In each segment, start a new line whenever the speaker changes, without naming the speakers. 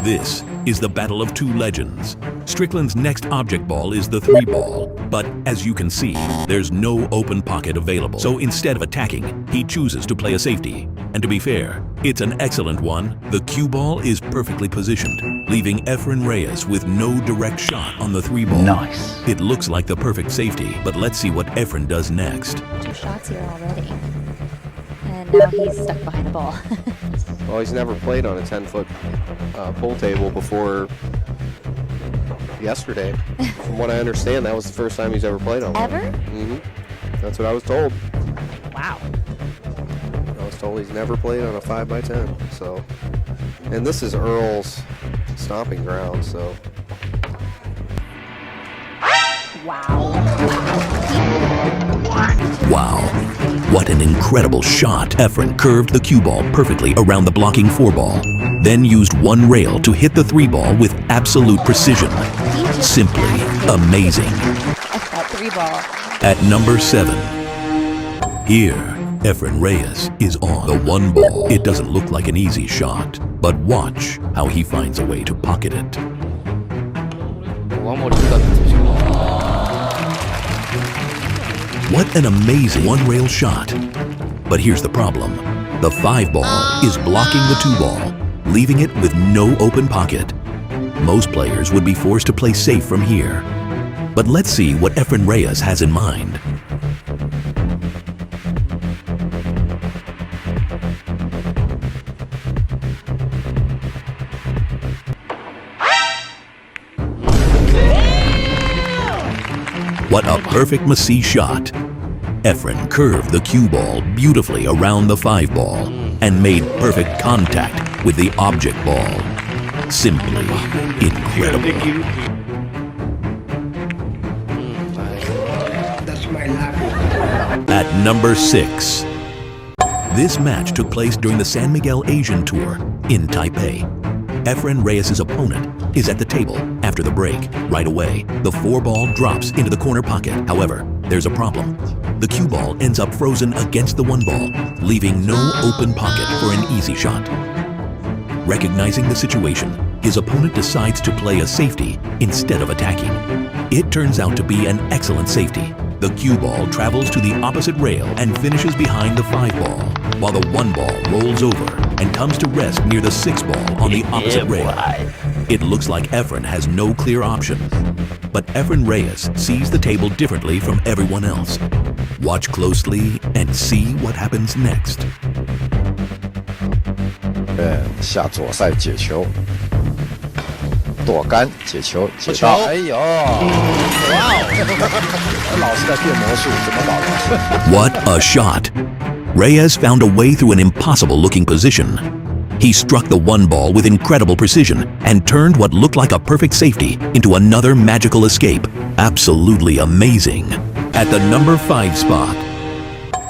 This is the battle of two legends. Strickland's next object ball is the 3-ball, but as you can see, there's no open pocket available. So instead of attacking, he chooses to play a safety. And to be fair, it's an excellent one. The cue ball is perfectly positioned, leaving Efren Reyes with no direct shot on the 3-ball.
Nice.
It looks like the perfect safety, but let's see what Efren does next.
2 shots here already. And now he's stuck behind the ball.
Well, he's never played on a 10-foot pool table before yesterday. From what I understand, that was the first time he's ever played on one.
Ever?
Mm-hmm. That's what I was told.
Wow.
I was told he's never played on a 5x10. So, and this is Earl's stomping ground. So.
Wow.
Wow, what an incredible shot. Efren curved the cue ball perfectly around the blocking 4-ball, then used one rail to hit the 3-ball with absolute precision. Simply amazing.
That 3-ball.
At number 7, here, Efren Reyes is on the 1-ball. It doesn't look like an easy shot, but watch how he finds a way to pocket it. What an amazing one-rail shot. But here's the problem. The 5-ball is blocking the 2-ball, leaving it with no open pocket. Most players would be forced to play safe from here. But let's see what Efren Reyes has in mind. What a perfect Masse shot. Efren curved the cue ball beautifully around the 5-ball and made perfect contact with the object ball. Simply incredible. At number 6. This match took place during the San Miguel Asian Tour in Taipei. Efren Reyes' opponent is at the table after the break. Right away, the 4-ball drops into the corner pocket. However, there's a problem. The cue ball ends up frozen against the 1-ball, leaving no open pocket for an easy shot. Recognizing the situation, his opponent decides to play a safety instead of attacking. It turns out to be an excellent safety. The cue ball travels to the opposite rail and finishes behind the 5-ball, while the 1-ball rolls over and comes to rest near the 6-ball on the opposite rail. It looks like Efren has no clear option, but Efren Reyes sees the table differently from everyone else. Watch closely and see what happens next.
下左塞解球，躲杆解球解到，哎呦，哇哦！老师在变魔术，怎么搞的
What a shot! Reyes found a way through an impossible-looking position. He struck the 1-ball with incredible precision and turned what looked like a perfect safety into another magical escape. Absolutely amazing. At the number 5 spot,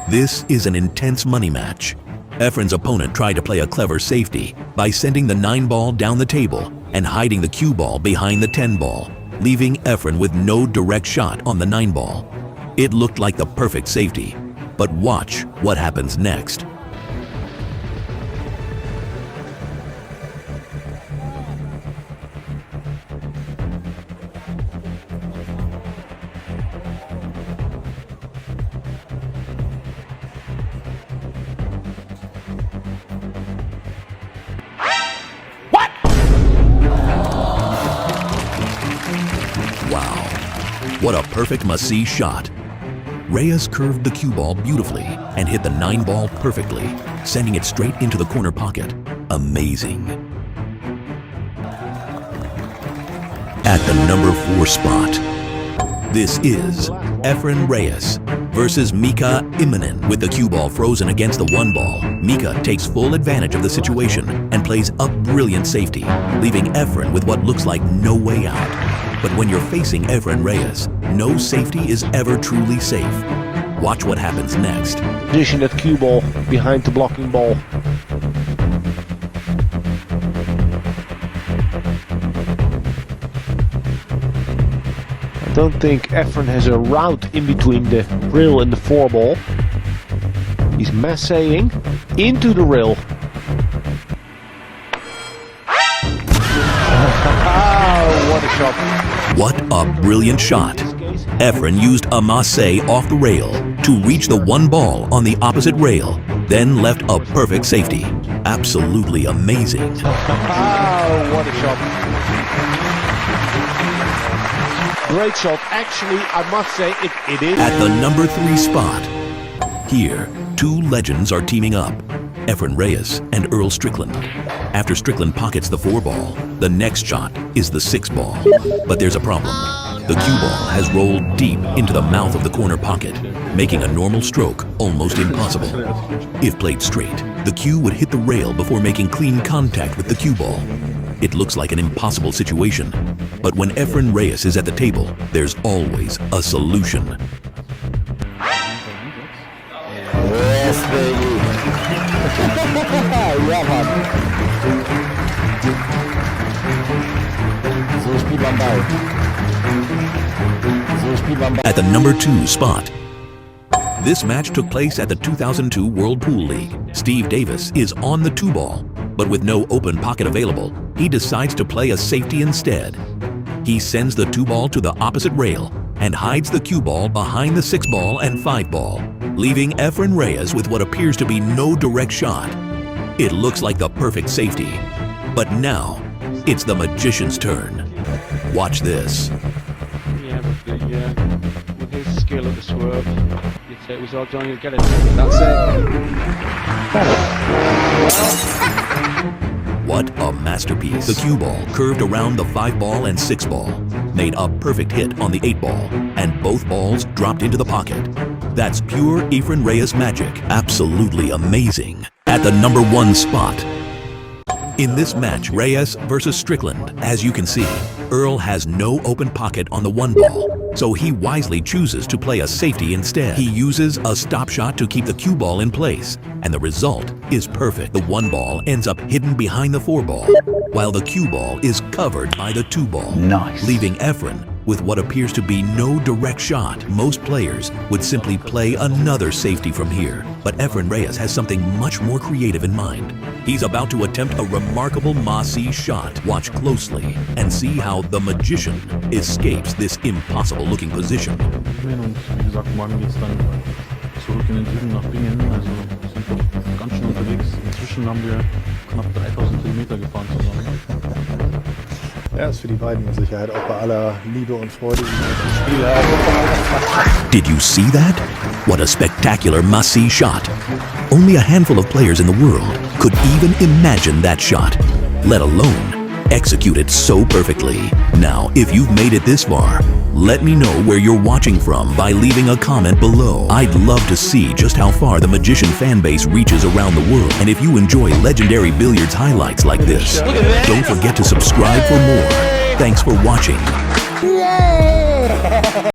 this is an intense money match. Efren's opponent tried to play a clever safety by sending the 9-ball down the table and hiding the cue ball behind the 10-ball, leaving Efren with no direct shot on the 9-ball. It looked like the perfect safety, but watch what happens next. Wow, what a perfect Masse shot. Reyes curved the cue ball beautifully and hit the 9-ball perfectly, sending it straight into the corner pocket. Amazing. At the number 4 spot, this is Efren Reyes versus Mika Immonen. With the cue ball frozen against the 1-ball, Mika takes full advantage of the situation and plays a brilliant safety, leaving Efren with what looks like no way out. But when you're facing Efren Reyes, no safety is ever truly safe. Watch what happens next.
Position that cue ball behind the blocking ball. I don't think Efren has a route in between the rail and the 4-ball. He's masseing into the rail. shot.
What a brilliant shot. Efren used a Masse off the rail to reach the one ball on the opposite rail, then left a perfect safety. Absolutely amazing.
Oh, what a shot. Great shot. Actually, I must say, it is.
At the number 3 spot, here, two legends are teaming up, Efren Reyes and Earl Strickland. After Strickland pockets the 4 ball, the next shot is the 6 ball. But there's a problem. The cue ball has rolled deep into the mouth of the corner pocket, making a normal stroke almost impossible. If played straight, the cue would hit the rail before making clean contact with the cue ball. It looks like an impossible situation, but when Efren Reyes is at the table, there's always a solution.
Yes, baby. Ja, Mann. So spielt man Ball. So spielt man Ball.
At the number 2 spot, this match took place at the 2002 World Pool League. Steve Davis is on the 2 ball, but with no open pocket available, he decides to play a safety instead. He sends the 2 ball to the opposite rail and hides the cue ball behind the 6 ball and 5 ball, leaving Efren Reyes with what appears to be no direct shot. It looks like the perfect safety, but now it's the magician's turn. Watch this.
Yeah, with his skill at the swerve, you'd say it was odds on you'd get it. That's
What a masterpiece. The cue ball curved around the 5 ball and 6 ball, made a perfect hit on the 8 ball, and both balls dropped into the pocket. That's pure Efren Reyes magic. Absolutely amazing. At the number 1 spot, in this match, Reyes versus Strickland, as you can see, Earl has no open pocket on the 1 ball, so he wisely chooses to play a safety instead. He uses a stop shot to keep the cue ball in place, and the result is perfect. The 1 ball ends up hidden behind the 4 ball, while the cue ball is covered by the 2 ball, leaving Efren with what appears to be no direct shot. Most players would simply play another safety from here, but Efren Reyes has something much more creative in mind. He's about to attempt a remarkable Masse shot. Watch closely and see how the magician escapes this impossible-looking position.
Und wie gesagt, morgen geht's dann zurück in den Süden nach Bingen. Also sind wir ganz schön unterwegs. Inzwischen haben wir knapp 3000 Kilometer gefahren zusammen.
Ja, ist für die beiden mit Sicherheit auch bei aller Liebe und Freude, die wir im Spiel haben.
Did you see that? What a spectacular Masse shot. Only a handful of players in the world could even imagine that shot, let alone execute it so perfectly. Now, if you've made it this far, let me know where you're watching from by leaving a comment below. I'd love to see just how far the Magician fan base reaches around the world. And if you enjoy legendary billiards highlights like this, don't forget to subscribe for more. Thanks for watching.